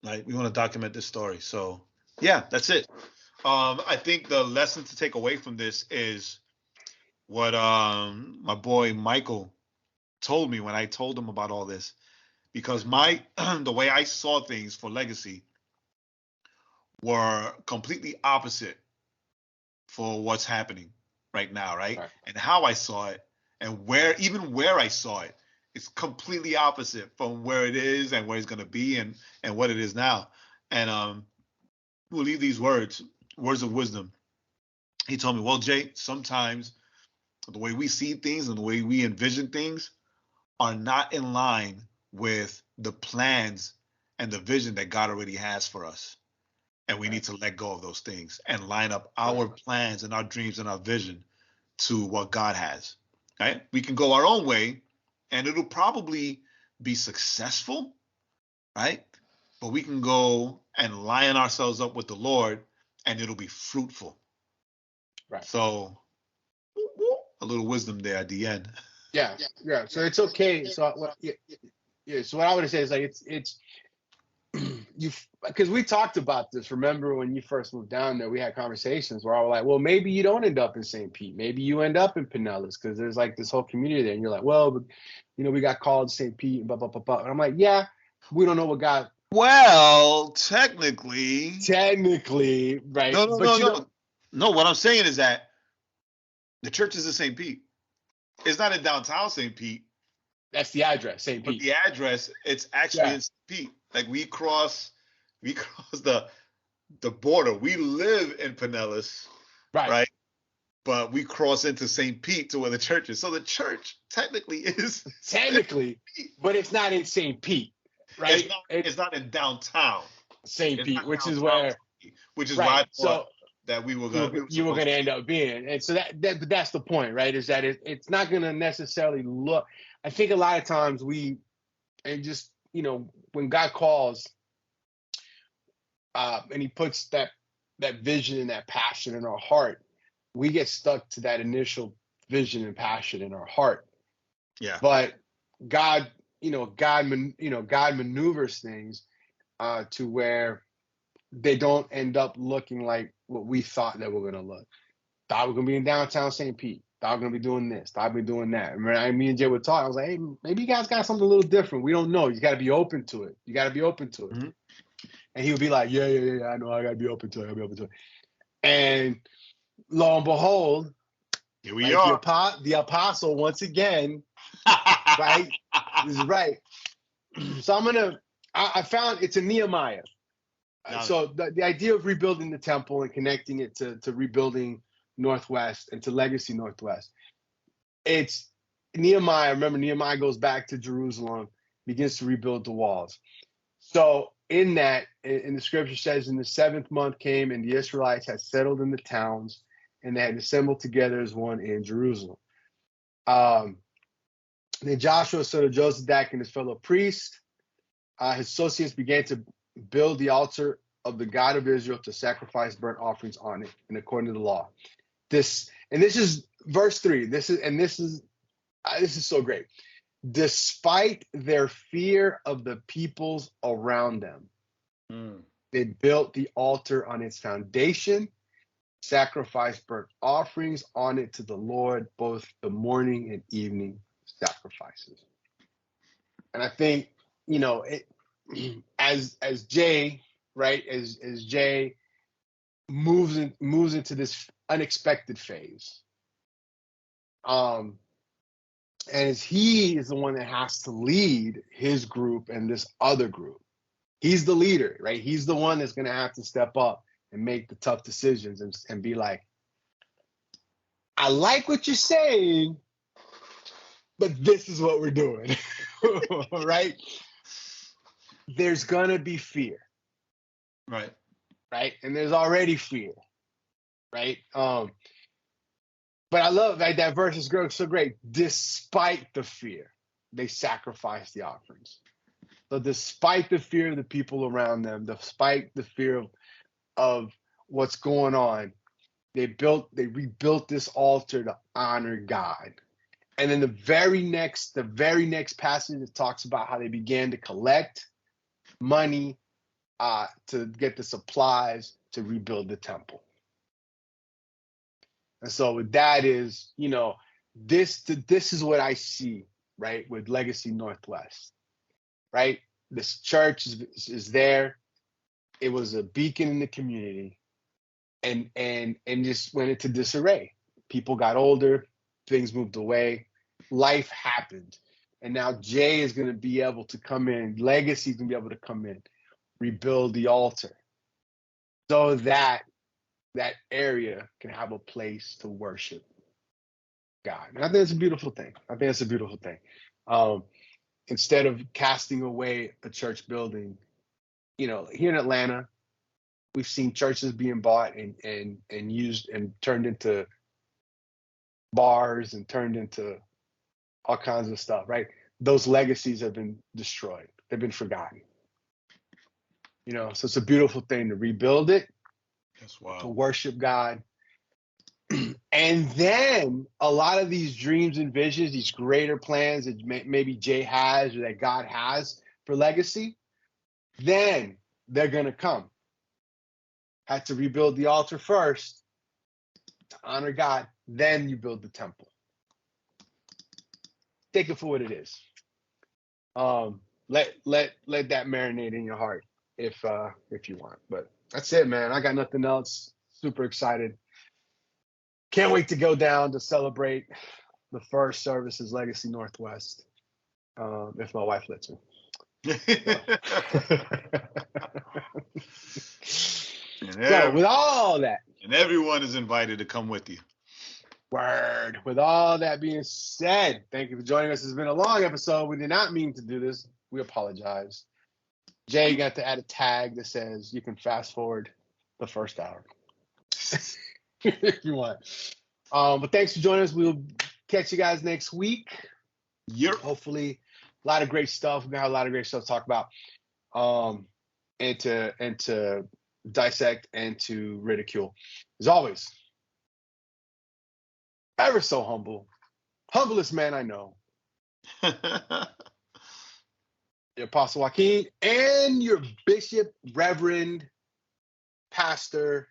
right? We want to document this story. So yeah, that's it. I think the lesson to take away from this is what my boy Michael told me when I told him about all this. because the way I saw things for Legacy were completely opposite for what's happening right now, right? And how I saw it and where I saw it, it's completely opposite from where it is and where it's going to be and what it is now. And we'll leave these words of wisdom. He told me, well, Jay, sometimes the way we see things and the way we envision things are not in line with the plans and the vision that God already has for us. And we need to let go of those things and line up our plans and our dreams and our vision to what God has. Right? We can go our own way and it'll probably be successful, right? But we can go and line ourselves up with the Lord and it'll be fruitful. Right. So a little wisdom there at the end. Yeah. So it's okay. So what I would say is like it's you, because we talked about this. Remember when you first moved down there, we had conversations where I was like, well, maybe you don't end up in St. Pete. Maybe you end up in Pinellas because there's like this whole community there. And you're like, well, but, we got called St. Pete and blah, blah, blah, blah. And I'm like, yeah, we don't know what God. Well, technically, right. No, what I'm saying is that the church is in St. Pete. It's not in downtown St. Pete. That's the address, St. Pete. But the address, it's actually in St. Pete. Like we cross the border. We live in Pinellas, right? But we cross into St. Pete to where the church is. So the church technically is but it's not in St. Pete, right? It's not in downtown St. Pete, which is why I thought that we were going to end up being. And so that's the point, right? Is that it's not going to necessarily look. I think a lot of times when God calls and he puts that vision and that passion in our heart, we get stuck to that initial vision and passion in our heart. Yeah. But God maneuvers things to where they don't end up looking like what we thought they were going to look. Thought we're going to be in downtown St. Pete. Thought we're going to be doing this. Thought we're doing that. And me and Jay would talk. I was like, hey, maybe you guys got something a little different. We don't know. You got to be open to it. Mm-hmm. And he would be like, yeah, I know. I got to be open to it. And lo and behold, here we are. The apostle once again, right? This is right. So I found it's in Nehemiah. So the idea of rebuilding the temple and connecting it to rebuilding Northwest and to Legacy Northwest. It's Nehemiah. Remember, Nehemiah goes back to Jerusalem, begins to rebuild the walls. So in that, in the scripture says, in the 7th month came, and the Israelites had settled in the towns, and they had assembled together as one in Jerusalem. Then Joshua, son of Josadak, and his fellow priests, his associates began to build the altar of the God of Israel to sacrifice burnt offerings on it, and according to the law. This is verse 3. This is so great. Despite their fear of the peoples around them, they built the altar on its foundation, sacrificed burnt offerings on it to the Lord, both the morning and evening sacrifices. And I think, as Jay, right, as Jay moves into this unexpected phase, and as he is the one that has to lead his group and this other group, he's the leader, right? He's the one that's going to have to step up and make the tough decisions and be like, I like what you're saying, but this is what we're doing, right? There's going to be fear. Right. And there's already fear, right? But I love that verse is so great. Despite the fear, they sacrificed the offerings. So despite the fear of the people around them, despite the fear of what's going on, they rebuilt this altar to honor God. And then the very next passage, it talks about how they began to collect money to get the supplies to rebuild the temple. And so that is, this is what I see, right, with Legacy Northwest. right? This church is there. It was a beacon in the community, and just went into disarray. People got older, things moved away, life happened, and now Jay is going to be able to come in. Legacy is going to be able to come in, rebuild the altar, so that area can have a place to worship God. And I think it's a beautiful thing. Instead of casting away a church building, here in Atlanta, we've seen churches being bought and used and turned into bars and turned into all kinds of stuff, right? Those legacies have been destroyed. They've been forgotten. So it's a beautiful thing to rebuild it, That's wild. to worship God. And then a lot of these dreams and visions, these greater plans that maybe Jay has or that God has for legacy, then they're going to come. Had to rebuild the altar first to honor God, then you build the temple. Take it for what it is. Let that marinate in your heart if you want. But that's it, man. I got nothing else. Super excited. Can't wait to go down to celebrate the first services Legacy Northwest, if my wife lets me. So with all that, and everyone is invited to come with you. Word. With all that being said, thank you for joining us. It's been a long episode. We did not mean to do this. We apologize. Jay got to add a tag that says you can fast forward the first hour if you want. But thanks for joining us. We'll catch you guys next week. Yep. Hopefully, a lot of great stuff. We're gonna have a lot of great stuff to talk about, and to dissect and to ridicule. As always, ever so humblest man I know, your Apostle Joaquin, and your Bishop, Reverend, Pastor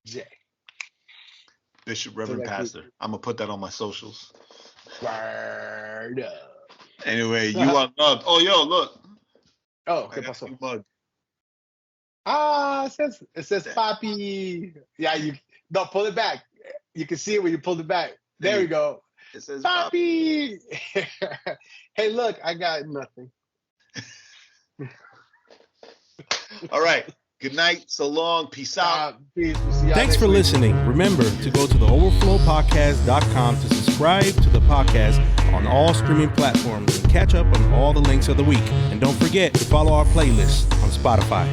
Jay. Bishop, Reverend, Pastor. I'm gonna put that on my socials. Word up. Anyway, you are loved. Oh, yo, look. Oh, okay, I got you mugged. It says Papi. Yeah, no, pull it back. You can see it when you pulled it back. There we go. It says Papi. Hey, look, I got nothing. All right. Good night. So long. Peace out. Peace. We'll see y'all Thanks next for week. listening. Remember to go to theoverflowpodcast.com to subscribe to the podcast on all streaming platforms and catch up on all the links of the week. And don't forget to follow our playlist on Spotify.